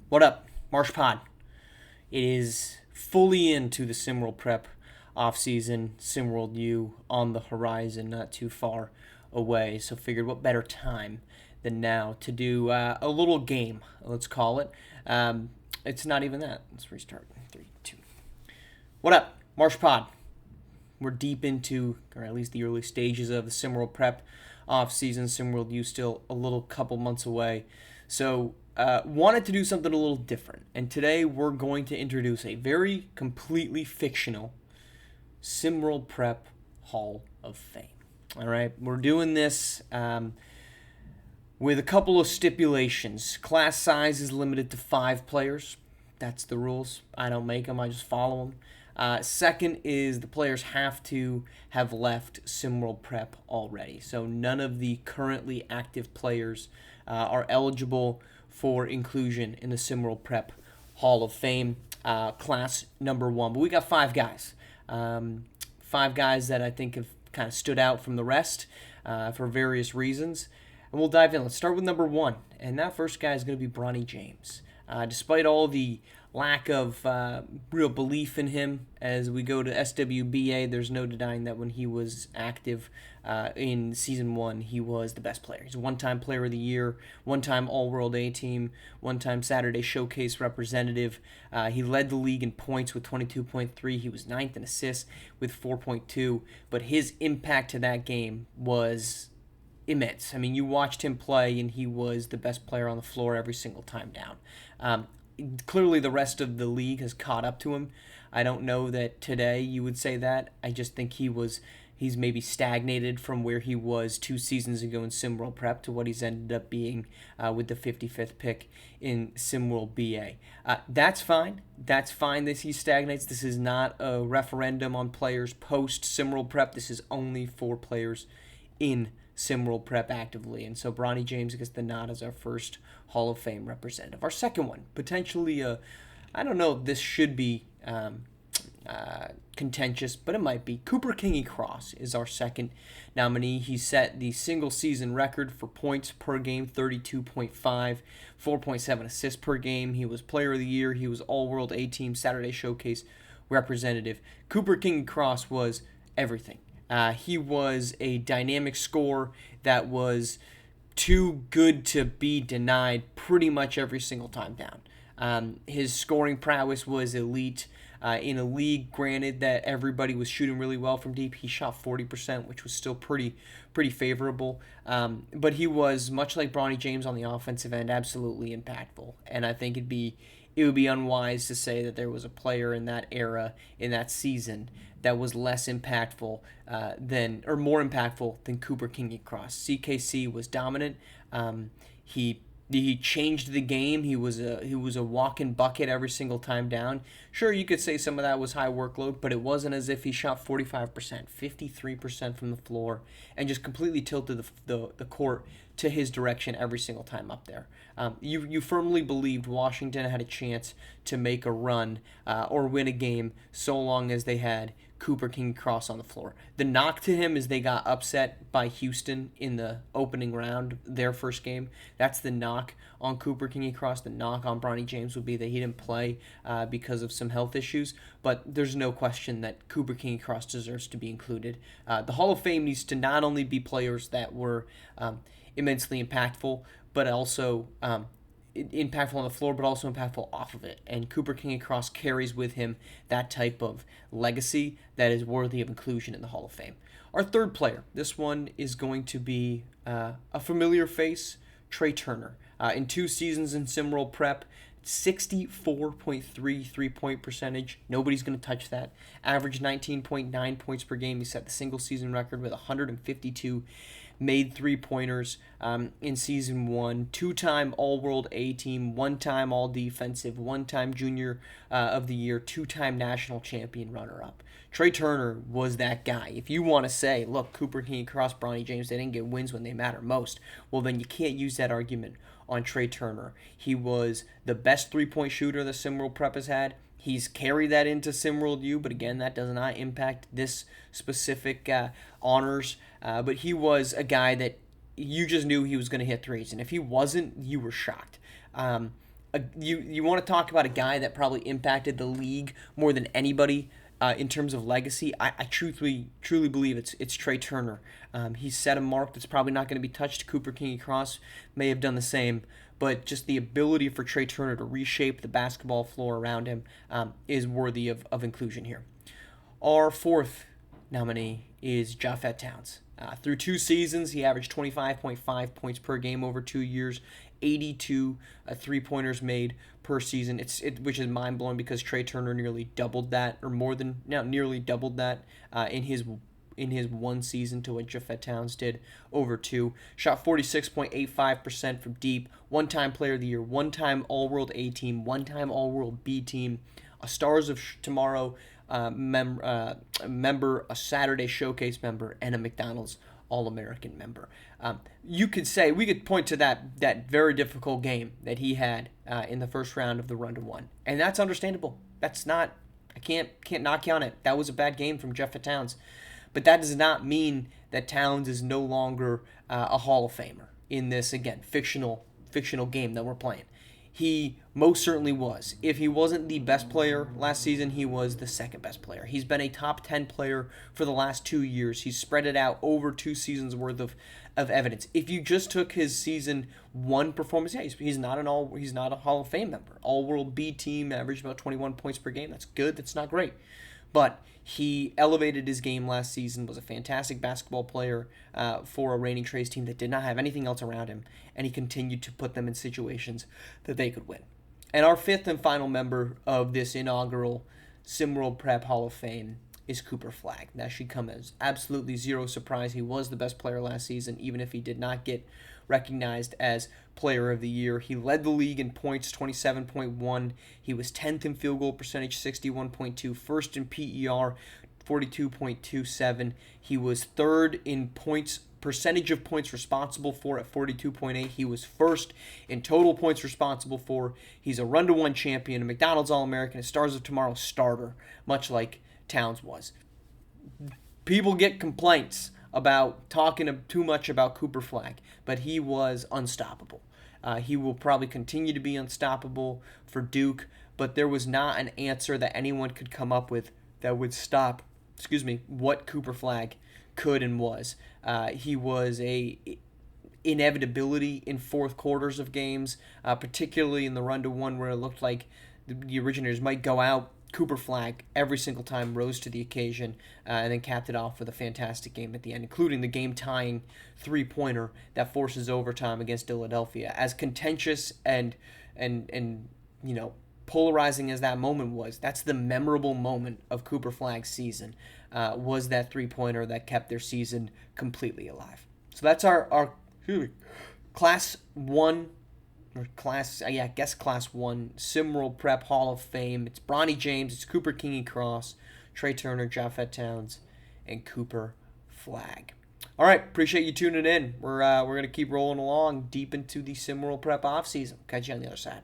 What up, Marsh Pod? It is fully into the SimWorld Prep off-season. SimWorld U on the horizon, not too far away. So figured what better time than now to do a little game, let's call it. It's not even that. Let's restart. 3, 2. What up, Marsh Pod? We're deep into, or at least the early stages of the SimWorld Prep off-season. SimWorld U still a little couple months away. So wanted to do something a little different. And today we're going to introduce a very completely fictional SimWorld Prep Hall of Fame. All right, we're doing this with a couple of stipulations. Class size is limited to 5 players. That's the rules. I don't make them, I just follow them. Second is the players have to have left SimWorld Prep already. So none of the currently active players are eligible for inclusion in the SimWorld Prep Hall of Fame, class number 1. But we got 5 guys. 5 guys that I think have kind of stood out from the rest for various reasons. And we'll dive in. Let's start with number 1. And that first guy is going to be Bronny James. Despite all the lack of real belief in him as we go to SWBA, there's no denying that when he was active in Season 1, he was the best player. He's a one-time Player of the Year, one-time All-World A-Team, one-time Saturday Showcase representative. He led the league in points with 22.3. He was 9th in assists with 4.2. But his impact to that game was immense. I mean, you watched him play, and he was the best player on the floor every single time down. Clearly, the rest of the league has caught up to him. I don't know that today you would say that. I just think he's maybe stagnated from where he was 2 seasons ago in SimWorld Prep to what he's ended up being with the 55th pick in SimWorld BA. That's fine. That's fine that he stagnates. This is not a referendum on players post SimWorld Prep. This is only for players in SimWorld Prep actively. And so Bronny James gets the nod as our first Hall of Fame representative. Our second one, potentially I don't know if this should be contentious, but it might be. Cooper Kingy Cross is our second nominee. He set the single season record for points per game, 32.5, 4.7 assists per game. He was Player of the Year. He was All-World A-Team Saturday Showcase representative. Cooper Kingy Cross was everything. He was a dynamic scorer that was too good to be denied pretty much every single time down. His scoring prowess was elite. In a league, granted, that everybody was shooting really well from deep, he shot 40%, which was still pretty favorable. But he was, much like Bronny James on the offensive end, absolutely impactful. And I think it would be unwise to say that there was a player in that era, in that season, that was less impactful or more impactful than Cooper Kingy Cross. CKC was dominant. He changed the game. He was a walk-in bucket every single time down. Sure, you could say some of that was high workload, but it wasn't as if he shot 45%, 53% from the floor, and just completely tilted the court to his direction every single time up there. You firmly believed Washington had a chance to make a run or win a game so long as they had Cooper Kingy Cross on the floor. The knock to him is they got upset by Houston in the opening round, their first game. That's the knock on Cooper Kingy Cross. The knock on Bronny James would be that he didn't play because of some health issues. But there's no question that Cooper Kingy Cross deserves to be included. The Hall of Fame needs to not only be players that were immensely impactful, but also impactful on the floor, but also impactful off of it. And Cooper Kingy Cross carries with him that type of legacy that is worthy of inclusion in the Hall of Fame. Our third player, this one is going to be a familiar face, Trey Turner. In 2 seasons in SimWorld Prep, 64.3 3-point percentage. Nobody's going to touch that. Average 19.9 points per game. He set the single season record with 152 made 3-pointers in Season 1. 2-time All-World A-Team, 1-time All-Defensive, 1-time Junior of the Year, 2-time National Champion runner-up. Trey Turner was that guy. If you want to say, look, Cooper Kingy Cross, Bronny James, they didn't get wins when they matter most, well, then you can't use that argument on Trey Turner. He was the best 3-point shooter the SimWorld Prep has had. He's carried that into SimWorld U, but again, that does not impact this specific honors. But he was a guy that you just knew he was going to hit threes, and if he wasn't, you were shocked. You want to talk about a guy that probably impacted the league more than anybody in terms of legacy. I truly believe it's Trey Turner. He set a mark that's probably not going to be touched. Cooper Kingy Cross may have done the same, but just the ability for Trey Turner to reshape the basketball floor around him is worthy of inclusion here. Our fourth nominee is Japheth Towns. Through 2 seasons, he averaged 25.5 points per game over 2 years, 82 3-pointers made per season. Which is mind blowing because Trey Turner nearly doubled that, or nearly doubled that in his 1 season to what Japheth Towns did over 2. Shot 46.85% from deep. One-time Player of the Year, one-time All-World A team, one-time All-World B team, a Stars of Tomorrow member, a Saturday Showcase member, and a McDonald's All-American member. We could point to that very difficult game that he had in the first round of the Run to One, and that's understandable. I can't knock you on it. That was a bad game from Japheth Towns, but that does not mean that Towns is no longer a Hall of Famer in this, again, fictional game that we're playing. He most certainly was. If he wasn't the best player last season, he was the second best player. He's been a top 10 player for the last 2 years. He's spread it out over 2 seasons worth of evidence. If you just took his season 1 performance, he's not a Hall of Fame member. All-World B team, averaged about 21 points per game. That's good. That's not great. But he elevated his game last season, was a fantastic basketball player for a reigning Trays team that did not have anything else around him, and he continued to put them in situations that they could win. And our fifth and final member of this inaugural SimWorld Prep Hall of Fame is Cooper Flagg. That should come as absolutely zero surprise. He was the best player last season, even if he did not get recognized as Player of the Year. He led the league in points, 27.1. He was 10th in field goal percentage, 61.2. First in PER, 42.27. He was third in percentage of points responsible for at 42.8. He was first in total points responsible for. He's a run-to-one champion, a McDonald's All-American, a Stars of Tomorrow starter, much like Towns was. People get complaints about talking too much about Cooper Flagg, but he was unstoppable. He will probably continue to be unstoppable for Duke, but there was not an answer that anyone could come up with that would stop, what Cooper Flagg could and was. He was a inevitability in fourth quarters of games, particularly in the run to one where it looked like the originators might go out. Cooper Flagg every single time rose to the occasion and then capped it off with a fantastic game at the end, including the game-tying 3-pointer that forces overtime against Philadelphia. As contentious and polarizing as that moment was, that's the memorable moment of Cooper Flagg's season, was that 3-pointer that kept their season completely alive. So that's our Class 1 Class 1 SimWorld Prep Hall of Fame. It's Bronny James, it's Cooper Kingy Cross, Trey Turner, Japheth Towns, and Cooper Flagg. All right, appreciate you tuning in. We're gonna keep rolling along deep into the SimWorld Prep off season. Catch you on the other side.